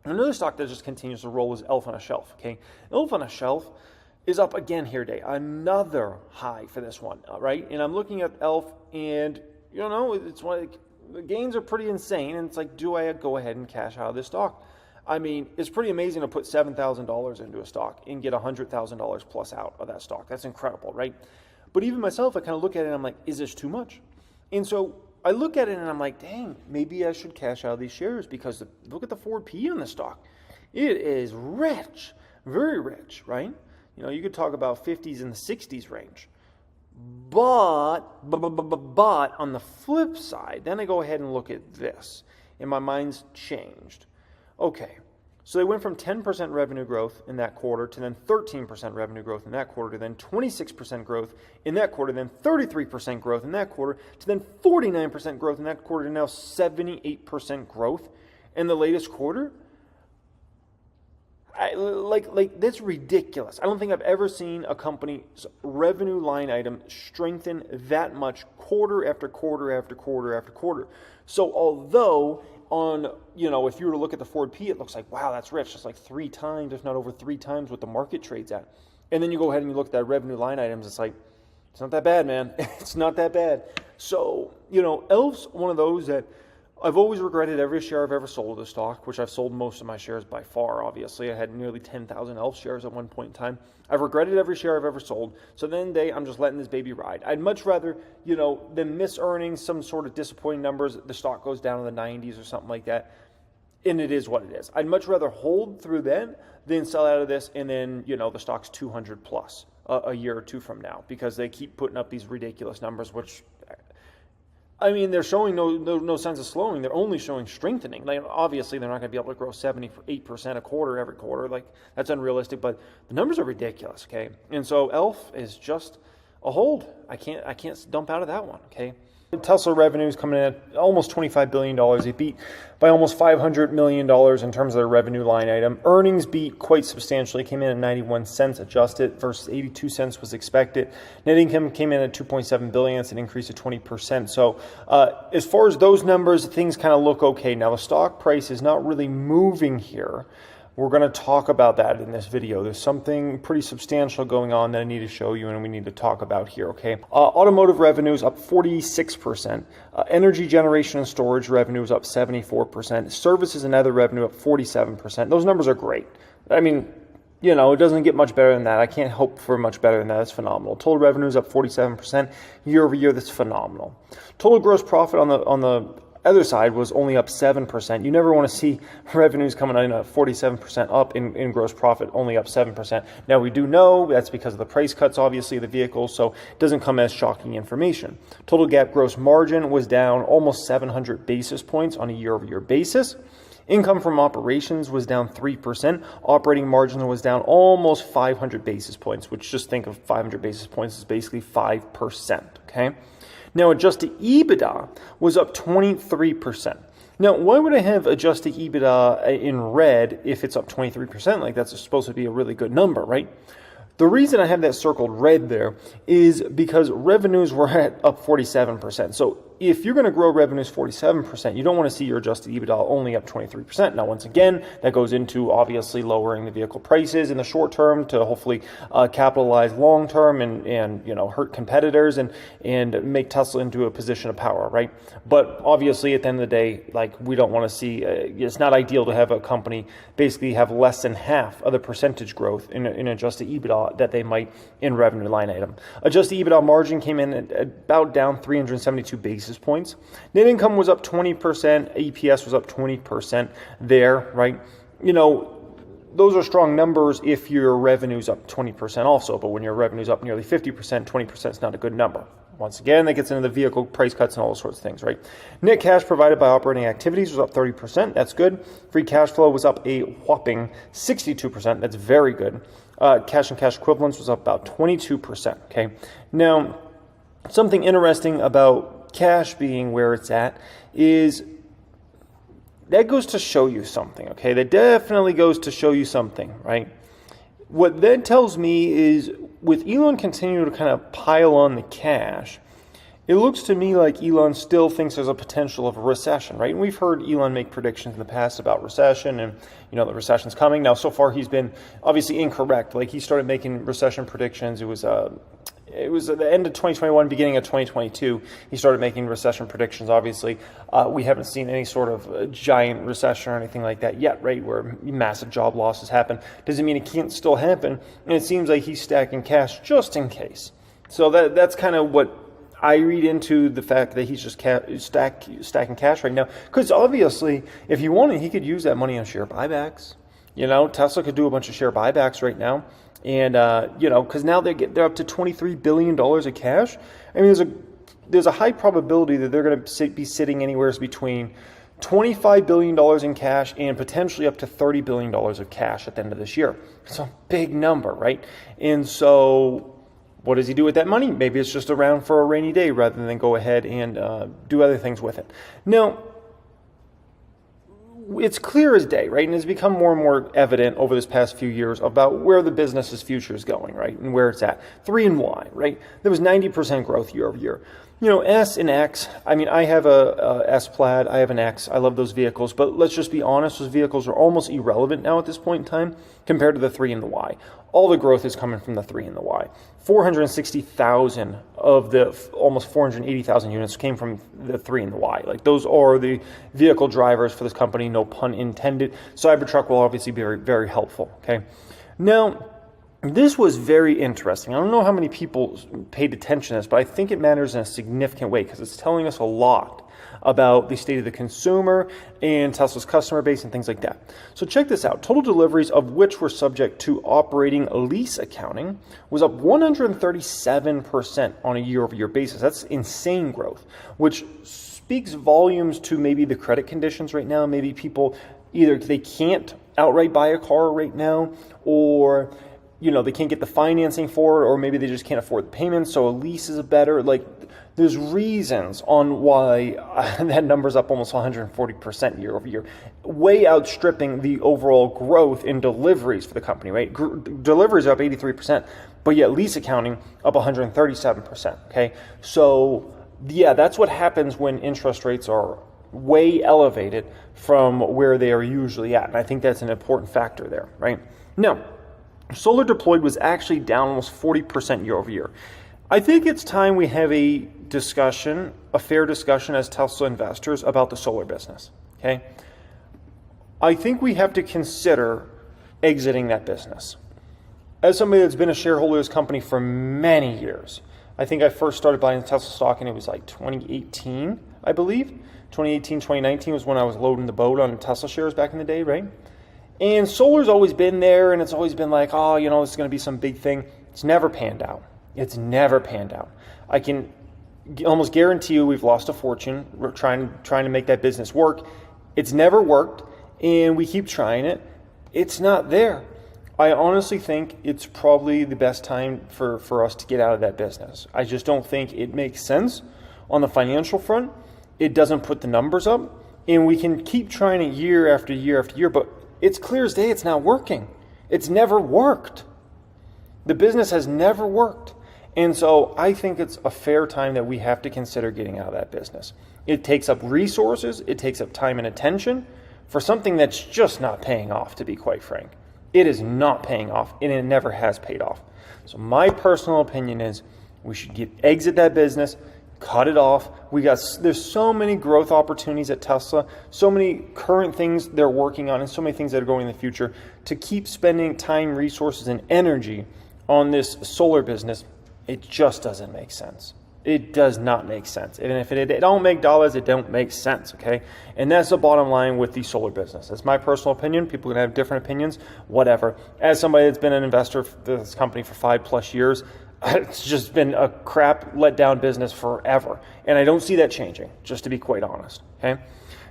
Another stock that just continues to roll is Elf on a Shelf. Okay, Elf on a Shelf is up again here today. Another high for this one, right? And I'm looking at Elf, and it's like the gains are pretty insane. And it's like, do I go ahead and cash out of this stock? I mean, it's pretty amazing to put $7,000 into a stock and get $100,000 plus out of that stock. That's incredible, right? But even myself, I kind of look at it and I'm like, is this too much? And so I look at it and I'm like, dang, maybe I should cash out of these shares, because look at the forward P on the stock. It is rich, very rich, right? You could talk about 50s and the 60s range. But on the flip side, then I go ahead and look at this, and my mind's changed. Okay, so they went from 10% revenue growth in that quarter to then 13% revenue growth in that quarter to then 26% growth in that quarter, then 33% growth in that quarter to then 49% growth in that quarter to now 78% growth in the latest quarter. That's ridiculous. I don't think I've ever seen a company's revenue line item strengthen that much quarter after quarter after quarter after quarter. So although if you were to look at the forward P, it looks like, wow, that's rich. It's like 3 times, if not over 3 times what the market trades at. And then you go ahead and you look at that revenue line items, it's like, it's not that bad, man. It's not that bad. So, Elf's one of those that I've always regretted every share I've ever sold of the stock, which I've sold most of my shares by far, obviously. I had nearly 10,000 Elf shares at one point in time. I've regretted every share I've ever sold. So then I'm just letting this baby ride. I'd much rather, than miss earnings, some sort of disappointing numbers, the stock goes down in the 90s or something like that. And it is what it is. I'd much rather hold through then than sell out of this and then, the stock's 200 plus a year or two from now, because they keep putting up these ridiculous numbers, which, I mean, they're showing no signs of slowing. They're only showing strengthening. Obviously, they're not going to be able to grow 78% a quarter every quarter. That's unrealistic. But the numbers are ridiculous. Okay, and so Elf is just a hold. I can't dump out of that one. Okay. Tesla revenues coming in at almost $25 billion. They beat by almost $500 million in terms of their revenue line item. Earnings beat quite substantially, came in at 91 cents adjusted versus 82 cents was expected. Net income came in at $2.7 billion. It's an increase of 20%. So as far as those numbers, things kind of look okay. Now the stock price is not really moving here. We're going to talk about that in this video. There's something pretty substantial going on that I need to show you and we need to talk about here, okay? Automotive revenues up 46%. Energy generation and storage revenues up 74%. Services and other revenue up 47%. Those numbers are great. I mean, it doesn't get much better than that. I can't hope for much better than that. That's phenomenal. Total revenues up 47% year over year. That's phenomenal. Total gross profit on the other side was only up 7%. You never want to see revenues coming in at 47% up in gross profit, only up 7%. Now, we do know that's because of the price cuts, obviously, of the vehicles, so it doesn't come as shocking information. Total GAAP gross margin was down almost 700 basis points on a year-over-year basis. Income from operations was down 3%. Operating margin was down almost 500 basis points, which, just think of 500 basis points as basically 5%, okay? Now, adjusted EBITDA was up 23%. Now, why would I have adjusted EBITDA in red if it's up 23%? Like, that's supposed to be a really good number, right? The reason I have that circled red there is because revenues were up 47%. So if you're going to grow revenues 47%, you don't want to see your adjusted EBITDA only up 23%. Now, once again, that goes into obviously lowering the vehicle prices in the short term to hopefully capitalize long term and hurt competitors and make Tesla into a position of power, right? But obviously, at the end of the day, we don't want to see. It's not ideal to have a company basically have less than half of the percentage growth in adjusted EBITDA that they might in revenue line item. Adjusted EBITDA margin came in at about down 372 basis points. Net income was up 20%. EPS was up 20% there, right? Those are strong numbers if your revenue's up 20% also, but when your revenue's up nearly 50%, 20% is not a good number. Once again, that gets into the vehicle price cuts and all those sorts of things, right? Net cash provided by operating activities was up 30%. That's good. Free cash flow was up a whopping 62%. That's very good. Cash and cash equivalents was up about 22%, okay? Now, something interesting about cash being where it's at is that goes to show you something, okay? That definitely goes to show you something, right? What that tells me is with Elon continuing to kind of pile on the cash, it looks to me like Elon still thinks there's a potential of a recession, right? And we've heard Elon make predictions in the past about recession and, the recession's coming. Now, so far he's been obviously incorrect. Like he started making recession predictions. It was at the end of 2021, beginning of 2022. He started making recession predictions, obviously. We haven't seen any sort of giant recession or anything like that yet, right, where massive job losses happen. Doesn't mean it can't still happen. And it seems like he's stacking cash just in case. So that's kind of what I read into the fact that he's just stacking cash right now. Because obviously, if he wanted, he could use that money on share buybacks. Tesla could do a bunch of share buybacks right now. And, because now they're up to $23 billion of cash. I mean, there's a high probability that they're going to be sitting anywhere between $25 billion in cash and potentially up to $30 billion of cash at the end of this year. It's a big number, right? And so what does he do with that money? Maybe it's just around for a rainy day rather than go ahead and do other things with it. Now, it's clear as day, right? And it's become more and more evident over this past few years about where the business's future is going, right? And where it's at. 3 and Y, right? There was 90% growth year over year. S and X, I mean, I have a S Plaid, I have an X. I love those vehicles, but let's just be honest, those vehicles are almost irrelevant now at this point in time compared to the 3 and the Y. All the growth is coming from the 3 and the Y. 460,000 of the almost 480,000 units came from the 3 and the Y. Like those are the vehicle drivers for this company, no pun intended. Cybertruck will obviously be very, very helpful, okay? Now, this was very interesting. I don't know how many people paid attention to this, but I think it matters in a significant way because it's telling us a lot about the state of the consumer and Tesla's customer base and things like that. So check this out. Total deliveries of which were subject to operating lease accounting was up 137% on a year-over-year basis. That's insane growth, which speaks volumes to maybe the credit conditions right now. Maybe people either they can't outright buy a car right now, or they can't get the financing for it, or maybe they just can't afford the payments, so a lease is better. Like, there's reasons on why that number's up almost 140% year over year, way outstripping the overall growth in deliveries for the company, right? Deliveries are up 83%, but yet lease accounting up 137%, okay? So, yeah, that's what happens when interest rates are way elevated from where they are usually at, and I think that's an important factor there, right? Now, solar deployed was actually down almost 40% year over year. I think it's time we have a fair discussion as Tesla investors about the solar business, okay? I think we have to consider exiting that business. As somebody that's been a shareholder of this company for many years, I think I first started buying Tesla stock and it was like 2018, I believe. 2018, 2019 was when I was loading the boat on Tesla shares back in the day, right? And solar's always been there, and it's always been like, this is going to be some big thing. It's never panned out. It's never panned out. I can almost guarantee you we've lost a fortune. We're trying to make that business work. It's never worked, and we keep trying it. It's not there. I honestly think it's probably the best time for us to get out of that business. I just don't think it makes sense on the financial front. It doesn't put the numbers up, and we can keep trying it year after year after year, but it's clear as day it's not working. It's never worked. The business has never worked. And so I think it's a fair time that we have to consider getting out of that business. It takes up resources, it takes up time and attention for something that's just not paying off, to be quite frank. It is not paying off, and it never has paid off. So my personal opinion is we should exit that business, cut it off. There's so many growth opportunities at Tesla, so many current things they're working on, and so many things that are going in the future. To keep spending time, resources, and energy on this solar business, it just doesn't make sense. It does not make sense. And if it don't make dollars, it don't make sense, okay? And that's the bottom line with the solar business. That's my personal opinion. People can have different opinions, whatever. As somebody that's been an investor for this company for 5+ years, it's just been a crap, let down business forever. And I don't see that changing, just to be quite honest, okay?